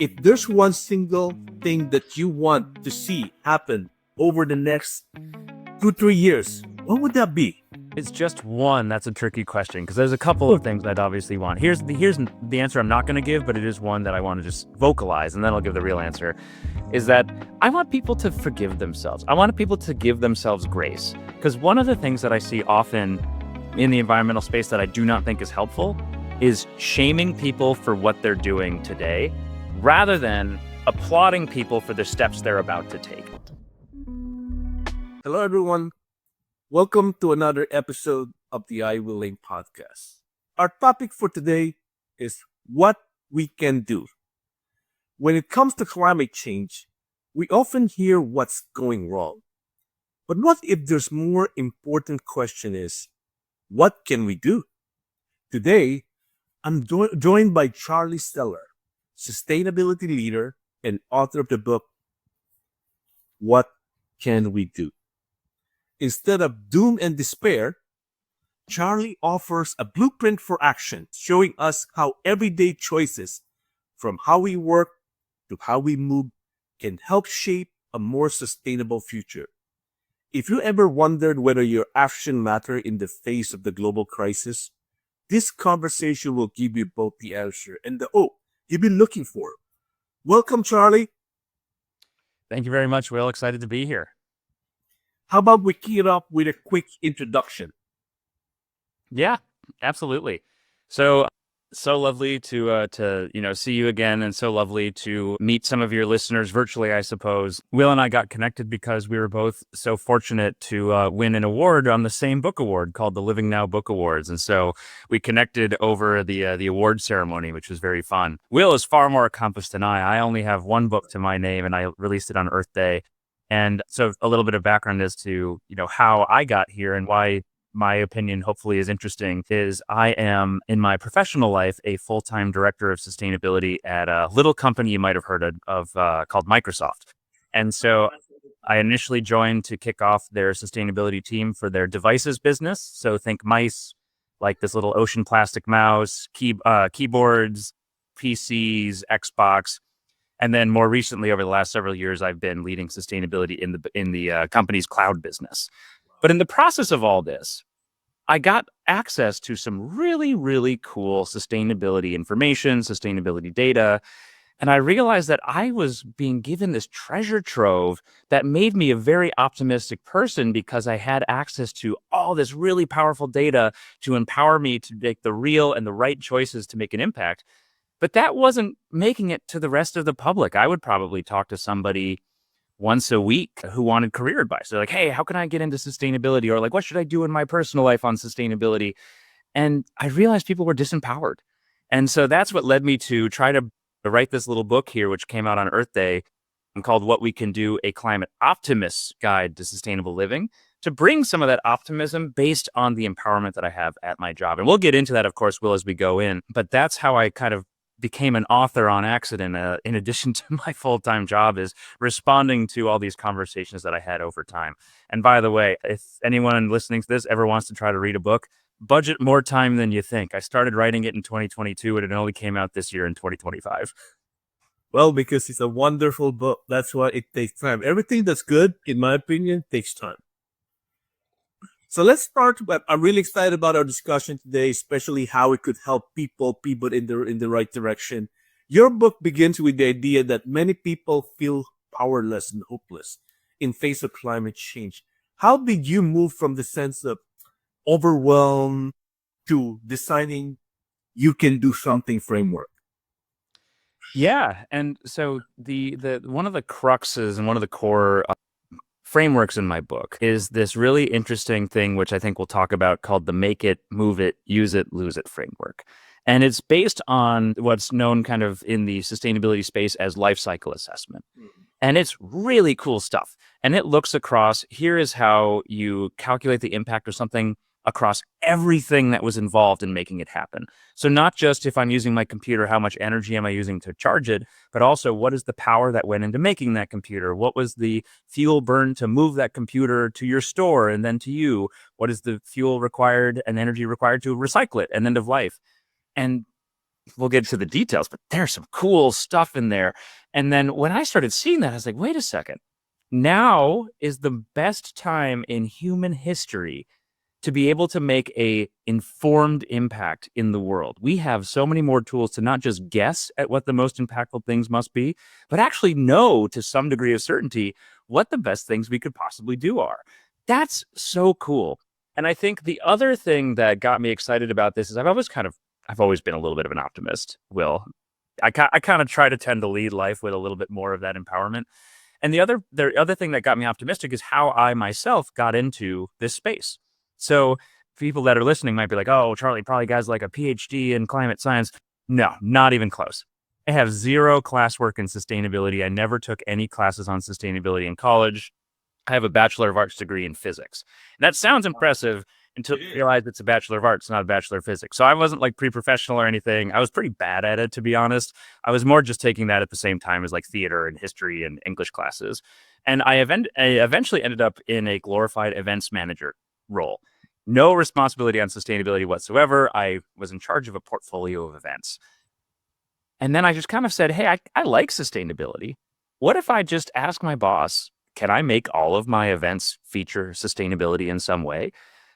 If there's one single thing that you want to see happen over the next 2, 3 years, what would that be? It's just one. That's a tricky question because there's a couple of things I'd obviously want. Here's the answer I'm not going to give, but it is one that I want to just vocalize, and then I'll give the real answer. Is that I want people to forgive themselves. I want people to give themselves grace, because one of the things that I see often in the environmental space that I do not think is helpful is shaming people for what they're doing today, rather than applauding people for the steps they're about to take. Hello, everyone. Welcome to another episode of the I Will Link podcast. Our topic for today is what we can do. When it comes to climate change, we often hear what's going wrong. But what if there's more important question is, what can we do? Today, I'm joined by Charlie Sellars, sustainability leader and author of the book, What Can We Do? Instead of doom and despair, Charlie offers a blueprint for action, showing us how everyday choices, from how we work to how we move, can help shape a more sustainable future. If you ever wondered whether your action matter in the face of the global crisis, this conversation will give you both the answer and the hope you've been looking for. Welcome, Charlie. Thank you very much, Will. Excited to be here. How about we key it up with a quick introduction? Yeah, absolutely. So lovely to see you again, and so lovely to meet some of your listeners virtually, I suppose. Will and I got connected because we were both so fortunate to win an award on the same book award called the Living Now Book Awards, and so we connected over the award ceremony, which was very fun. Will is far more accomplished than I. I only have one book to my name, and I released it on Earth Day. And so a little bit of background as to how I got here and why my opinion hopefully is interesting is I am, in my professional life, a full-time director of sustainability at a little company you might have heard of called Microsoft. And so I initially joined to kick off their sustainability team for their devices business. So think mice, like this little ocean plastic mouse, keyboards, PCs, Xbox. And then more recently, over the last several years, I've been leading sustainability in the company's cloud business. But in the process of all this, I got access to some really, really cool sustainability information, sustainability data. And I realized that I was being given this treasure trove that made me a very optimistic person because I had access to all this really powerful data to empower me to make the real and the right choices to make an impact. But that wasn't making it to the rest of the public. I would probably talk to somebody once a week who wanted career advice. They're like, hey, how can I get into sustainability? Or like, what should I do in my personal life on sustainability? And I realized people were disempowered. And so that's what led me to try to write this little book here, which came out on Earth Day and called What We Can Do, a Climate Optimist's Guide to Sustainable Living, to bring some of that optimism based on the empowerment that I have at my job. And we'll get into that, of course, Will, as we go in. But that's how I kind of became an author on accident, in addition to my full-time job, is responding to all these conversations that I had over time. And by the way, if anyone listening to this ever wants to try to read a book, budget more time than you think. I started writing it in 2022 and it only came out this year in 2025. Well, because it's a wonderful book. That's why it takes time. Everything that's good, in my opinion, takes time. So let's start. I'm really excited about our discussion today, especially how it could help people pivot in the right direction. Your book begins with the idea that many people feel powerless and hopeless in face of climate change. How did you move from the sense of overwhelm to designing you can do something framework? Yeah, and so the one of the cruxes and one of the core frameworks in my book is this really interesting thing, which I think we'll talk about, called the Make It, Move It, Use It, Lose It framework. And it's based on what's known kind of in the sustainability space as life cycle assessment. And it's really cool stuff. And it looks across, here is how you calculate the impact of something across everything that was involved in making it happen. So not just if I'm using my computer, how much energy am I using to charge it, but also what is the power that went into making that computer? What was the fuel burned to move that computer to your store and then to you? What is the fuel required and energy required to recycle it and end of life? And we'll get to the details, but there's some cool stuff in there. And then when I started seeing that, I was like, wait a second. Now is the best time in human history to be able to make a informed impact in the world. We have so many more tools to not just guess at what the most impactful things must be, but actually know to some degree of certainty what the best things we could possibly do are. That's so cool. And I think the other thing that got me excited about this is I've always been a little bit of an optimist, Will. I kind of try to tend to lead life with a little bit more of that empowerment. And the other thing that got me optimistic is how I myself got into this space. So people that are listening might be like, oh, Charlie probably has like a PhD in climate science. No, not even close. I have zero classwork in sustainability. I never took any classes on sustainability in college. I have a Bachelor of Arts degree in physics. And that sounds impressive until you realize it's a Bachelor of Arts, not a Bachelor of Physics. So I wasn't like pre-professional or anything. I was pretty bad at it, to be honest. I was more just taking that at the same time as like theater and history and English classes. And I eventually ended up in a glorified events manager role. No responsibility on sustainability whatsoever. I was in charge of a portfolio of events. And then I just kind of said, hey, I like sustainability. What if I just ask my boss, can I make all of my events feature sustainability in some way?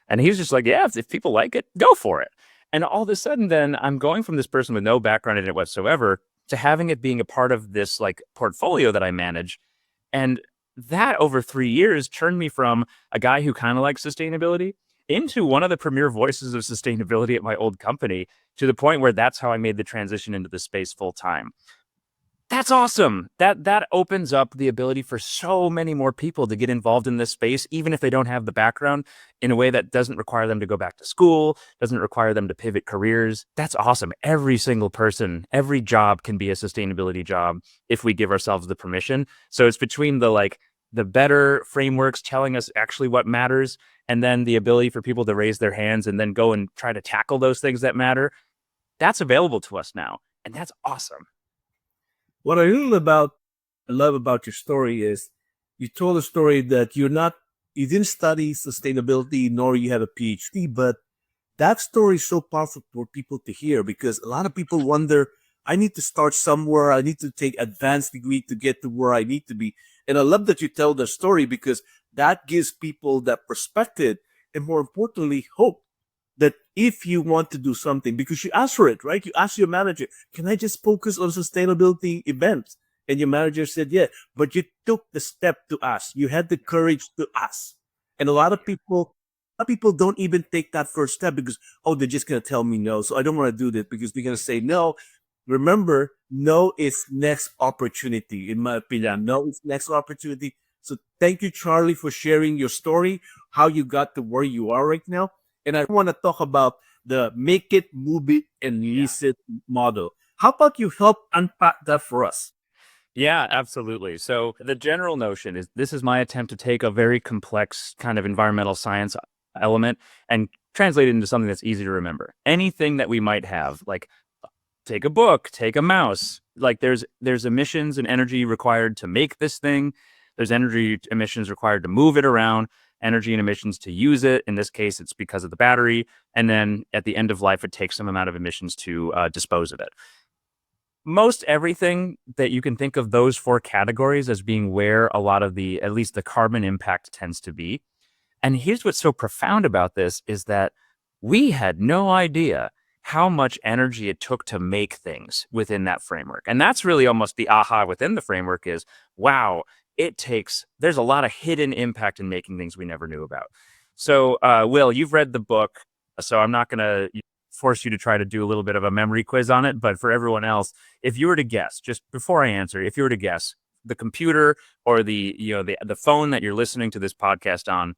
And he was just like, yeah, if people like it, go for it. And all of a sudden, then I'm going from this person with no background in it whatsoever to having it being a part of this like portfolio that I manage. And that over 3 years turned me from a guy who kind of likes sustainability into one of the premier voices of sustainability at my old company, to the point where that's how I made the transition into the space full time. That's awesome. That opens up the ability for so many more people to get involved in this space, even if they don't have the background, in a way that doesn't require them to go back to school, doesn't require them to pivot careers. That's awesome. Every single person, every job can be a sustainability job if we give ourselves the permission. So it's between the better frameworks telling us actually what matters, and then the ability for people to raise their hands and then go and try to tackle those things that matter. That's available to us now. And that's awesome. What I love about your story is you told a story that you didn't study sustainability nor you have a PhD, but that story is so powerful for people to hear, because a lot of people wonder, I need to start somewhere. I need to take advanced degree to get to where I need to be. And I love that you tell the story, because that gives people that perspective, and more importantly, hope that if you want to do something, because you ask for it, right? You ask your manager, can I just focus on sustainability events? And your manager said, yeah, but you took the step to ask. You had the courage to ask. And a lot of people don't even take that first step because, oh, they're just going to tell me no. So I don't want to do this because they're going to say no. Remember, no is next opportunity. In my opinion, no is next opportunity. So thank you, Charlie, for sharing your story, how you got to where you are right now. And I want to talk about the make it, move it, and lease it model. How about you help unpack that for us? Yeah, absolutely. So the general notion is this is my attempt to take a very complex kind of environmental science element and translate it into something that's easy to remember. Anything that we might have, like take a book, take a mouse, like there's emissions and energy required to make this thing. There's energy emissions required to move it around, energy and emissions to use it. In this case, it's because of the battery. And then at the end of life, it takes some amount of emissions to dispose of it. Most everything that you can think of those four categories as being where a lot of at least the carbon impact tends to be. And here's what's so profound about this is that we had no idea how much energy it took to make things within that framework. And that's really almost the aha within the framework is, wow, there's a lot of hidden impact in making things we never knew about. So, Will, you've read the book, so I'm not going to force you to try to do a little bit of a memory quiz on it. But for everyone else, if you were to guess, just before I answer, if you were to guess the computer or the phone that you're listening to this podcast on,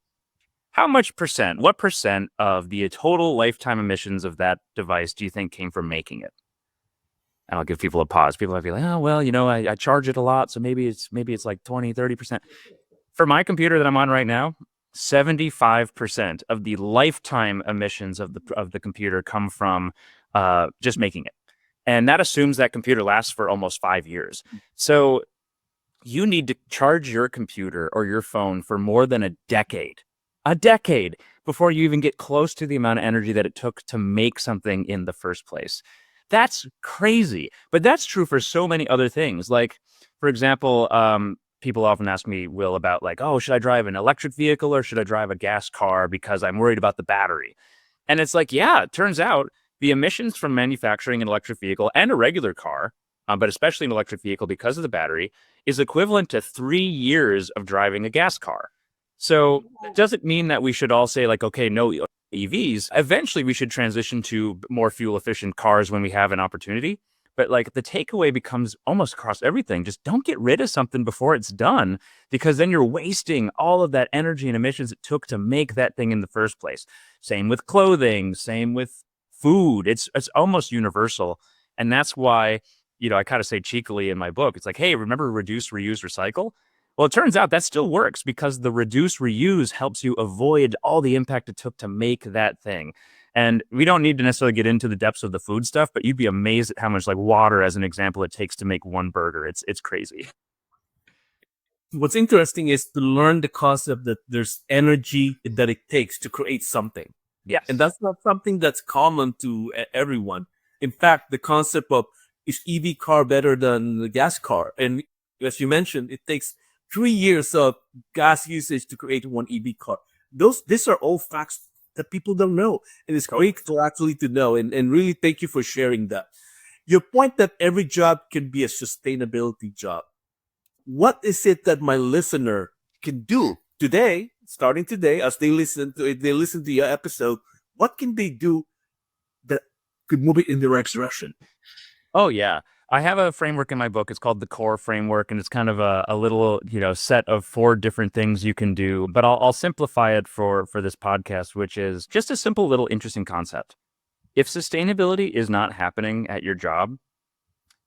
what percent of the total lifetime emissions of that device do you think came from making it? And I'll give people a pause. People might be like, oh, well, I charge it a lot. So maybe it's like 20, 30%. For my computer that I'm on right now, 75% of the lifetime emissions of the computer come from just making it. And that assumes that computer lasts for almost 5 years. So you need to charge your computer or your phone for more than a decade before you even get close to the amount of energy that it took to make something in the first place. That's crazy. But that's true for so many other things. Like, for example, people often ask me, Will, about like, oh, should I drive an electric vehicle or should I drive a gas car because I'm worried about the battery? And it's like, yeah, it turns out the emissions from manufacturing an electric vehicle and a regular car, but especially an electric vehicle because of the battery, is equivalent to 3 years of driving a gas car. So it doesn't mean that we should all say, like, okay, no EVs. Eventually, we should transition to more fuel efficient cars when we have an opportunity. But like the takeaway becomes almost across everything. Just don't get rid of something before it's done, because then you're wasting all of that energy and emissions it took to make that thing in the first place. Same with clothing, same with food. It's almost universal. And that's why, I kind of say cheekily in my book, it's like, hey, remember reduce, reuse, recycle? Well, it turns out that still works because the reduce, reuse helps you avoid all the impact it took to make that thing. And we don't need to necessarily get into the depths of the food stuff, but you'd be amazed at how much, like water, as an example, it takes to make one burger. It's crazy. What's interesting is to learn the concept that there's energy that it takes to create something. Yes. And that's not something that's common to everyone. In fact, the concept of is EV car better than the gas car? And as you mentioned, it takes 3 years of gas usage to create one EV car. These are all facts that people don't know. And it's great to actually to know. And really thank you for sharing that. Your point that every job can be a sustainability job. What is it that my listener can do today, starting today, as they listen to your episode? What can they do that could move it in the right direction? Oh, yeah. I have a framework in my book. It's called the Core Framework, and it's kind of a little, set of 4 different things you can do. But I'll simplify it for this podcast, which is just a simple little interesting concept. If sustainability is not happening at your job,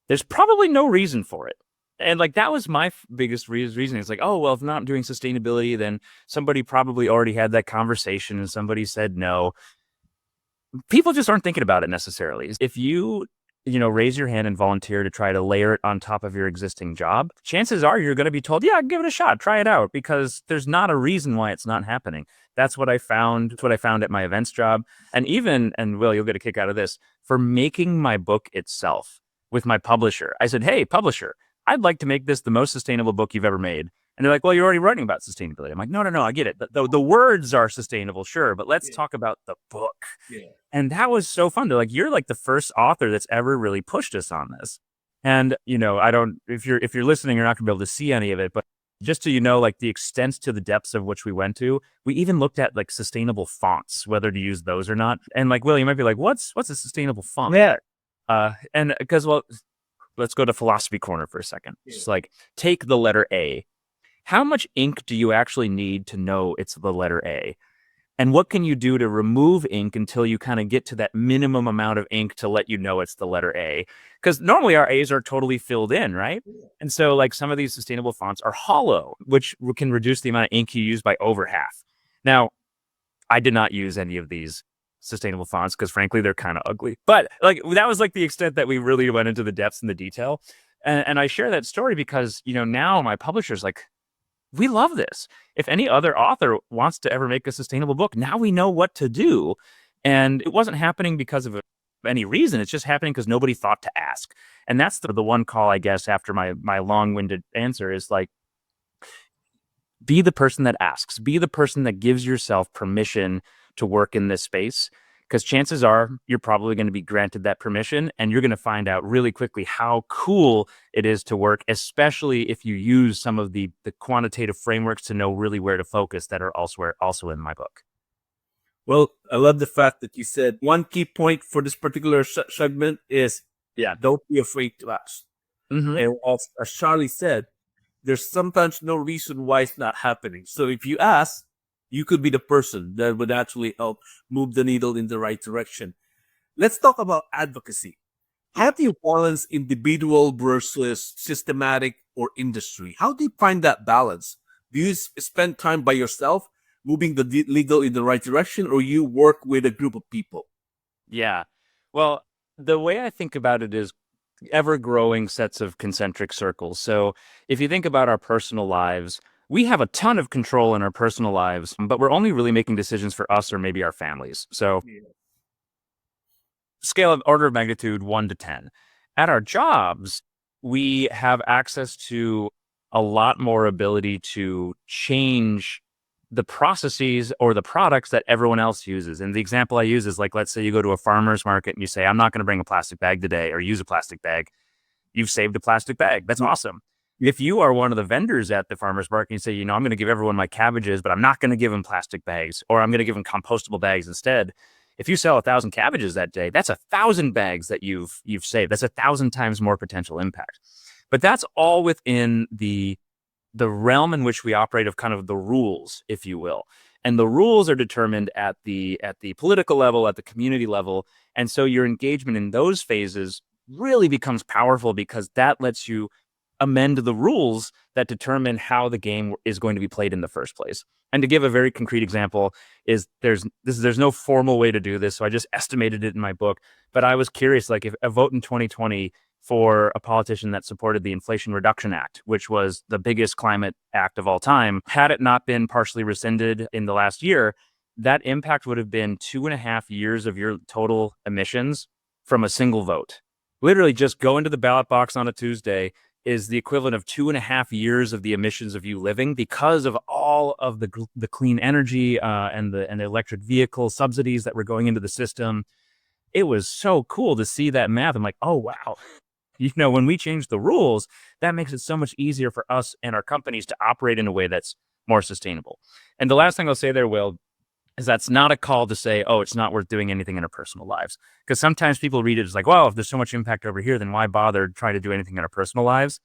there's probably no reason for it. And like that was my biggest reason. It's like, oh, well, if I'm not doing sustainability, then somebody probably already had that conversation and somebody said no. People just aren't thinking about it necessarily. If you raise your hand and volunteer to try to layer it on top of your existing job, chances are you're going to be told, yeah, give it a shot, try it out, because there's not a reason why it's not happening. That's what I found. That's what I found at my events job. And Will, you'll get a kick out of this, for making my book itself with my publisher. I said, hey, publisher, I'd like to make this the most sustainable book you've ever made. And they're like, well, you're already writing about sustainability. I'm like, no, I get it. The words are sustainable, sure, but let's talk about the book. Yeah. And that was so fun. They're like, you're like the first author that's ever really pushed us on this. And, I don't, if you're listening, you're not gonna be able to see any of it, but just so like the extent to the depths of which we went to, we even looked at like sustainable fonts, whether to use those or not. And like, Will, you might be like, what's a sustainable font? Yeah. And because, well, let's go to philosophy corner for a second. Yeah. It's like, take the letter A. How much ink do you actually need to know it's the letter A? And what can you do to remove ink until you kind of get to that minimum amount of ink to let you know it's the letter A? Because normally our A's are totally filled in, right? And so like some of these sustainable fonts are hollow, which can reduce the amount of ink you use by over half. Now, I did not use any of these sustainable fonts because frankly, they're kind of ugly. But like that was like the extent that we really went into the depths and the detail. And I share that story because, now my publisher's like, we love this. If any other author wants to ever make a sustainable book, now we know what to do. And it wasn't happening because of any reason. It's just happening because nobody thought to ask. And that's the one call, I guess, after my long-winded answer is like, be the person that asks. Be the person that gives yourself permission to work in this space. Because chances are you're probably going to be granted that permission and you're going to find out really quickly how cool it is to work, especially if you use some of the quantitative frameworks to know really where to focus that are also in my book. Well, I love the fact that you said one key point for this particular segment is, don't be afraid to ask. Mm-hmm. And as Charlie said, there's sometimes no reason why it's not happening. So if you ask, you could be the person that would actually help move the needle in the right direction. Let's talk about advocacy. How do you balance individual versus systematic or industry? How do you find that balance? Do you spend time by yourself, moving the needle in the right direction, or you work with a group of people? Yeah. Well, the way I think about it is ever-growing sets of concentric circles. So if you think about our personal lives, we have a ton of control in our personal lives, but we're only really making decisions for us or maybe our families. So scale of order of magnitude 1 to 10. At our jobs, we have access to a lot more ability to change the processes or the products that everyone else uses. And the example I use is like, let's say you go to a farmer's market and you say, I'm not going to bring a plastic bag today or use a plastic bag. You've saved a plastic bag. That's awesome. If you are one of the vendors at the farmer's market and you say, I'm going to give everyone my cabbages, but I'm not going to give them plastic bags, or I'm going to give them compostable bags instead. If you sell 1,000 cabbages that day, that's 1,000 bags that you've saved. That's 1,000 times more potential impact. But that's all within the realm in which we operate of kind of the rules, if you will. And the rules are determined at the political level, at the community level. And so your engagement in those phases really becomes powerful because that lets you amend the rules that determine how the game is going to be played in the first place. And to give a very concrete example is there's no formal way to do this. So I just estimated it in my book, but I was curious, like if a vote in 2020 for a politician that supported the Inflation Reduction Act, which was the biggest climate act of all time, had it not been partially rescinded in the last year, that impact would have been 2.5 years of your total emissions from a single vote. Literally just go into the ballot box on a Tuesday is the equivalent of 2.5 years of the emissions of you living because of all of the clean energy and the electric vehicle subsidies that were going into the system. It was so cool to see that math. I'm like, oh, wow. When we change the rules, that makes it so much easier for us and our companies to operate in a way that's more sustainable. And the last thing I'll say there, Will, is that's not a call to say, oh, it's not worth doing anything in our personal lives. Because sometimes people read it as like, well, if there's so much impact over here, then why bother trying to do anything in our personal lives?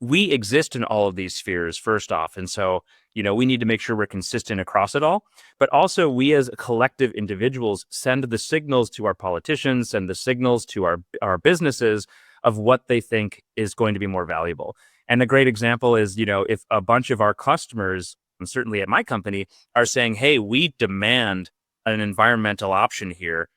We exist in all of these spheres, first off. And so, we need to make sure we're consistent across it all. But also, we as collective individuals send the signals to our politicians, send the signals to our businesses of what they think is going to be more valuable. And a great example is, if a bunch of our customers, and certainly at my company, are saying, hey, we demand an environmental option here,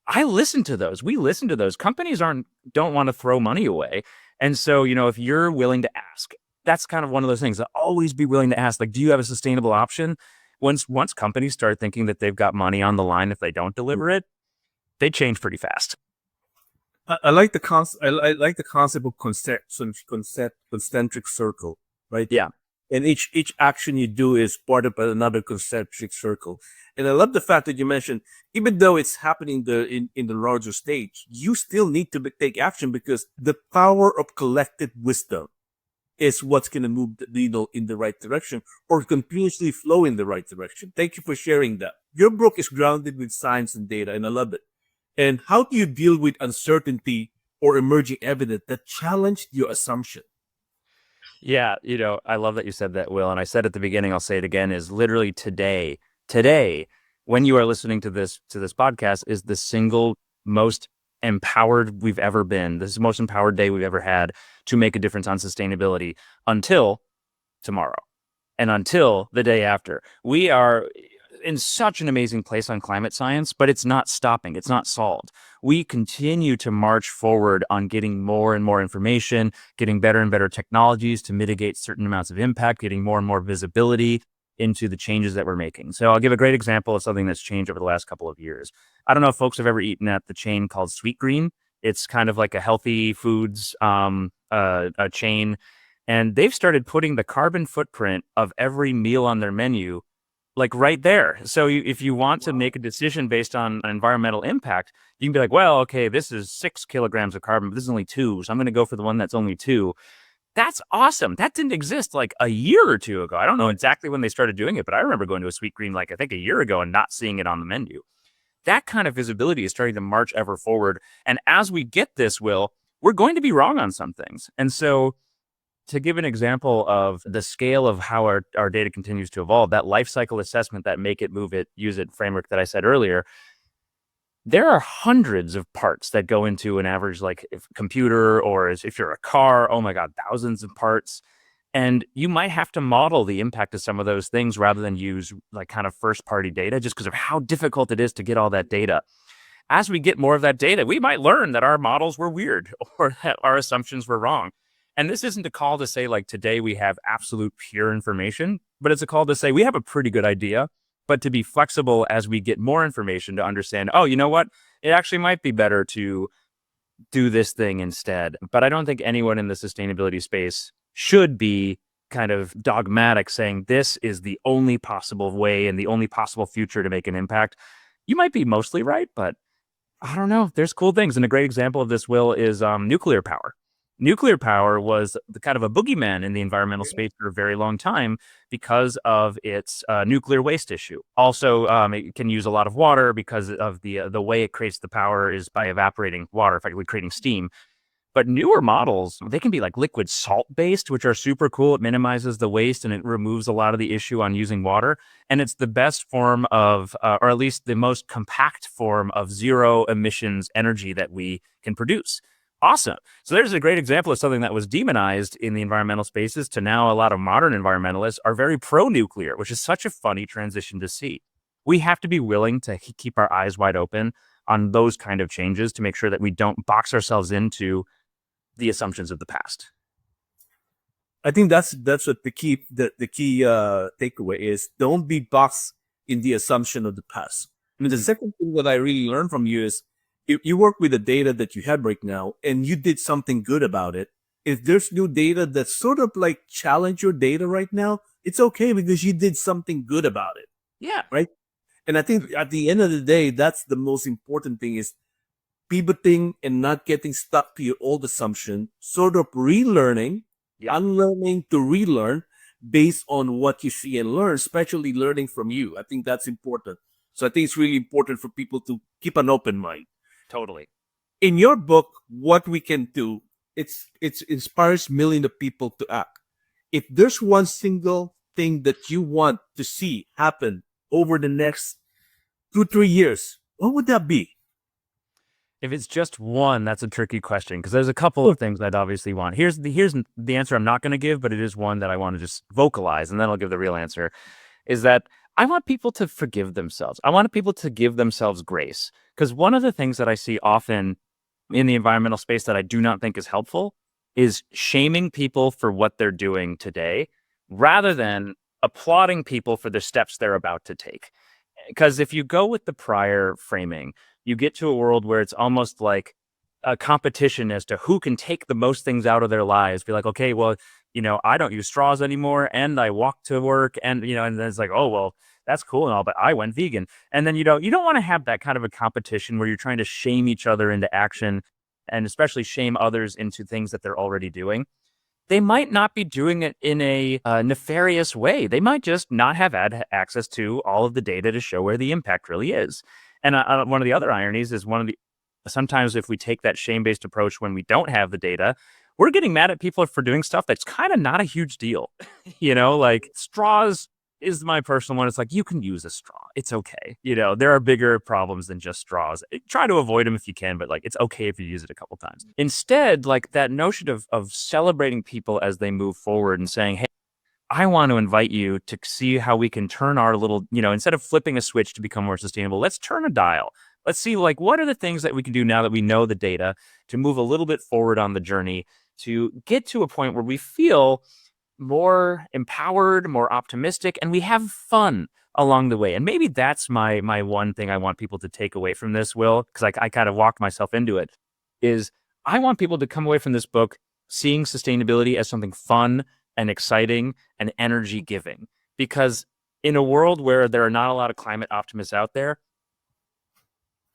I listen to those. We listen to those. Companies don't want to throw money away. And so, if you're willing to ask, that's kind of one of those things. Always be willing to ask, like, do you have a sustainable option? Once companies start thinking that they've got money on the line if they don't deliver it, they change pretty fast. I like the concept. I like the concept of concentric circle, right? Yeah. And each action you do is part of another concentric circle. And I love the fact that you mentioned, even though it's happening in the larger stage, you still need to take action because the power of collective wisdom is what's going to move the needle in the right direction or continuously flow in the right direction. Thank you for sharing that. Your book is grounded with science and data, and I love it. And how do you deal with uncertainty or emerging evidence that challenged your assumption? Yeah, I love that you said that, Will. And I said at the beginning, I'll say it again, is literally today, when you are listening to this podcast, is the single most empowered we've ever been. This is the most empowered day we've ever had to make a difference on sustainability until tomorrow and until the day after. We are in such an amazing place on climate science, but it's not stopping. It's not solved. We continue to march forward on getting more and more information, getting better and better technologies to mitigate certain amounts of impact, getting more and more visibility into the changes that we're making. So I'll give a great example of something that's changed over the last couple of years. I don't know if folks have ever eaten at the chain called Sweet Green. It's kind of like a healthy foods a chain. And they've started putting the carbon footprint of every meal on their menu like right there. So if you want to make a decision based on environmental impact, you can be like, well, okay, this is 6 kilograms of carbon, but this is only 2. So I'm going to go for the one that's only 2. That's awesome. That didn't exist like a year or two ago. I don't know exactly when they started doing it, but I remember going to a Sweet Green, like I think a year ago and not seeing it on the menu. That kind of visibility is starting to march ever forward. And as we get this, Will, we're going to be wrong on some things. And so to give an example of the scale of how our data continues to evolve, that life cycle assessment, that make it, move it, use it framework that I said earlier, there are hundreds of parts that go into an average computer, or if you're a car, oh my God, thousands of parts. And you might have to model the impact of some of those things rather than use like kind of first party data just because of how difficult it is to get all that data. As we get more of that data, we might learn that our models were weird or that our assumptions were wrong. And this isn't a call to say like today we have absolute pure information, but it's a call to say we have a pretty good idea, but to be flexible as we get more information to understand, oh, you know what? it actually might be better to do this thing instead. But I don't think anyone in the sustainability space should be kind of dogmatic saying this is the only possible way and the only possible future to make an impact. You might be mostly right, but I don't know. There's cool things. And a great example of this, Will, is nuclear power. Nuclear power was the kind of a boogeyman in the environmental space for a very long time because of its nuclear waste issue. Also, it can use a lot of water because of the way it creates the power is by evaporating water, effectively creating steam. But newer models, they can be like liquid salt based, which are super cool. It minimizes the waste and it removes a lot of the issue on using water. And it's the best form of, or at least the most compact form of zero emissions energy that we can produce. Awesome. So there's a great example of something that was demonized in the environmental spaces to now a lot of modern environmentalists are very pro nuclear, which is such a funny transition to see. We have to be willing to keep our eyes wide open on those kind of changes to make sure that we don't box ourselves into the assumptions of the past. I think that's what the key takeaway is. Don't be boxed in the assumption of the past. And the second thing that I really learned from you is you work with the data that you have right now and you did something good about it. If there's new data that sort of like challenge your data right now, it's okay because you did something good about it. Yeah. Right. And I think at the end of the day, that's the most important thing is pivoting and not getting stuck to your old assumption, sort of relearning, unlearning to relearn based on what you see and learn, especially learning from you. I think that's important. So I think it's really important for people to keep an open mind. Totally. In your book, What We Can Do, it inspires millions of people to act. If there's one single thing that you want to see happen over the next 2-3 years, what would that be? If it's just one, that's a tricky question because there's a couple of things I'd obviously want. Here's the answer I'm not going to give, but it is one that I want to just vocalize, and then I'll give the real answer, is that I want people to forgive themselves. I want people to give themselves grace because one of the things that I see often in the environmental space that I do not think is helpful is shaming people for what they're doing today rather than applauding people for the steps they're about to take. Because if you go with the prior framing, you get to a world where it's almost like a competition as to who can take the most things out of their lives. Be like, okay, well, I don't use straws anymore and I walk to work and, and then it's like, oh, well, that's cool and all, but I went vegan. And then you don't want to have that kind of a competition where you're trying to shame each other into action and especially shame others into things that they're already doing. They might not be doing it in a nefarious way. They might just not have had access to all of the data to show where the impact really is. And one of the other ironies is sometimes if we take that shame-based approach when we don't have the data, we're getting mad at people for doing stuff that's kind of not a huge deal. Like straws is my personal one. It's like, you can use a straw. It's okay. There are bigger problems than just straws. Try to avoid them if you can, but like, it's okay if you use it a couple times. Instead, like that notion of celebrating people as they move forward and saying, hey, I want to invite you to see how we can turn our little, instead of flipping a switch to become more sustainable, let's turn a dial. Let's see, like, what are the things that we can do now that we know the data to move a little bit forward on the journey to get to a point where we feel more empowered, more optimistic, and we have fun along the way. And maybe that's my one thing I want people to take away from this, Will, because I kind of walked myself into it, is I want people to come away from this book seeing sustainability as something fun and exciting and energy giving. Because in a world where there are not a lot of climate optimists out there,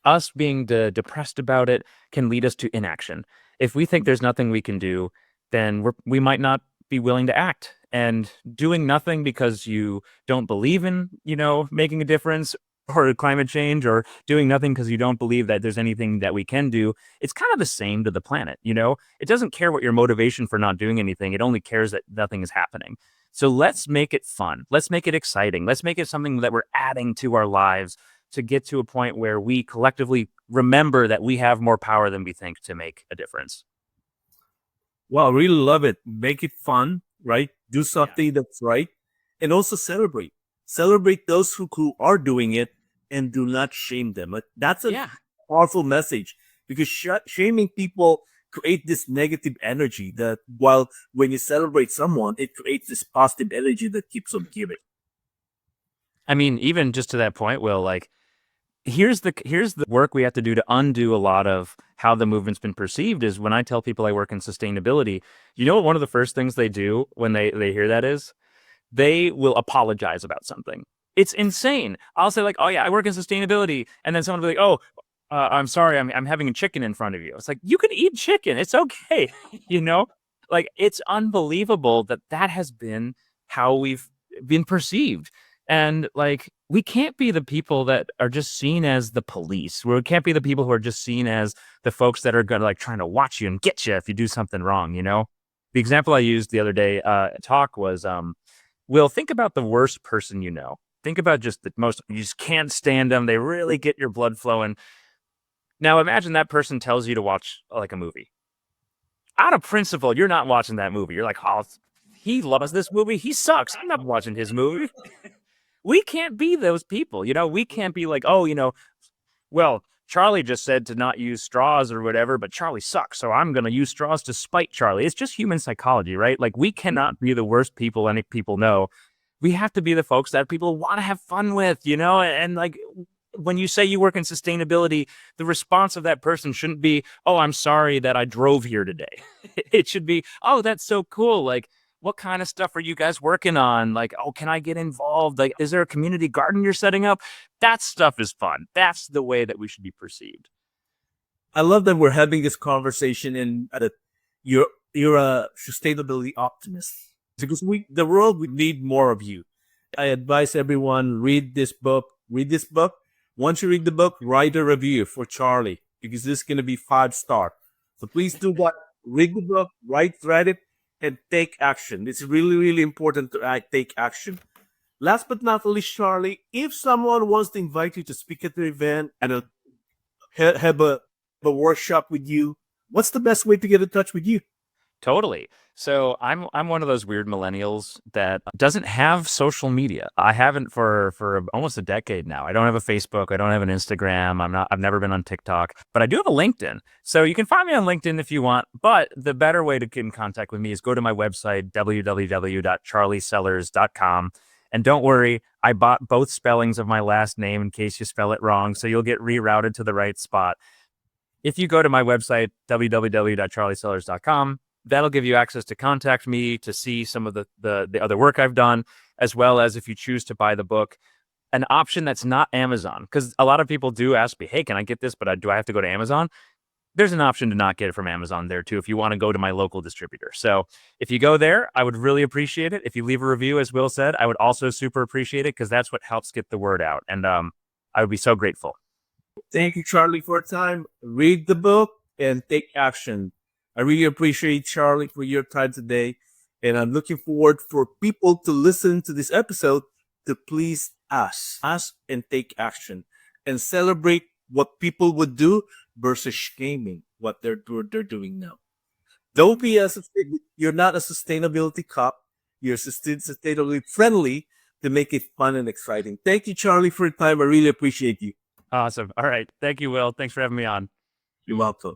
us being depressed about it can lead us to inaction. If we think there's nothing we can do, then we might not be willing to act. And doing nothing because you don't believe in, making a difference or climate change, or doing nothing because you don't believe that there's anything that we can do, it's kind of the same to the planet. It doesn't care what your motivation for not doing anything. It only cares that nothing is happening. So let's make it fun. Let's make it exciting. Let's make it something that we're adding to our lives to get to a point where we collectively remember that we have more power than we think to make a difference. Wow, I really love it. Make it fun, right? Do something that's right. And also celebrate. Celebrate those who are doing it and do not shame them. That's a powerful message because shaming people create this negative energy that while when you celebrate someone, it creates this positive energy that keeps on giving. I mean, even just to that point, Will, like here's the work we have to do to undo a lot of how the movement's been perceived is when I tell people I work in sustainability, you know what one of the first things they do when they hear that is? They will apologize about something. It's insane. I'll say like, "Oh yeah, I work in sustainability," and then someone will be like, "Oh, I'm sorry, I'm having a chicken in front of you." It's like you can eat chicken. It's okay, you know. Like it's unbelievable that that has been how we've been perceived, and like we can't be the people that are just seen as the police. We can't be the people who are just seen as the folks that are gonna like trying to watch you and get you if you do something wrong. You know, the example I used the other day talk was Will, think about the worst person you know. Think about just the most, you just can't stand them. They really get your blood flowing. Now imagine that person tells you to watch like a movie. Out of principle, you're not watching that movie. You're like, oh, he loves this movie. He sucks. I'm not watching his movie. We can't be those people. You know, we can't be like, oh, you know, well, Charlie just said to not use straws or whatever, but Charlie sucks. So I'm going to use straws to spite Charlie. It's just human psychology, right? Like we cannot be the worst people any people know. We have to be the folks that people want to have fun with, you know? And like when you say you work in sustainability, the response of that person shouldn't be, "Oh, I'm sorry that I drove here today." It should be, "Oh, that's so cool. Like, what kind of stuff are you guys working on? Like, oh, can I get involved? Like, is there a community garden you're setting up?" That stuff is fun. That's the way that we should be perceived. I love that we're having this conversation and that you're a sustainability optimist because the world would need more of you. I advise everyone read this book. Read this book. Once you read the book, write a review for Charlie because this is going to be 5-star. So please do what? Read the book, read it, and take action. It's really, really important to take action. Last but not least, Charlie, if someone wants to invite you to speak at their event and have a workshop with you, what's the best way to get in touch with you? Totally. So I'm one of those weird millennials that doesn't have social media. I haven't for almost a decade now. I don't have a Facebook. I don't have an Instagram. I've never been on TikTok, but I do have a LinkedIn. So you can find me on LinkedIn if you want. But the better way to get in contact with me is go to my website, www.charliesellars.com. And don't worry, I bought both spellings of my last name in case you spell it wrong. So you'll get rerouted to the right spot. If you go to my website, www.charliesellars.com, that'll give you access to contact me, to see some of the other work I've done, as well as if you choose to buy the book, an option that's not Amazon. Because a lot of people do ask me, hey, can I get this? But do I have to go to Amazon? There's an option to not get it from Amazon there too, if you want to go to my local distributor. So if you go there, I would really appreciate it. If you leave a review, as Will said, I would also super appreciate it because that's what helps get the word out. And I would be so grateful. Thank you, Charlie, for your time. Read the book and take action. I really appreciate Charlie for your time today, and I'm looking forward for people to listen to this episode to please ask and take action, and celebrate what people would do versus shaming what they're doing now. Don't be you're not a sustainability cop. You're sustainability friendly to make it fun and exciting. Thank you, Charlie, for your time. I really appreciate you. Awesome. All right. Thank you, Will. Thanks for having me on. You're welcome.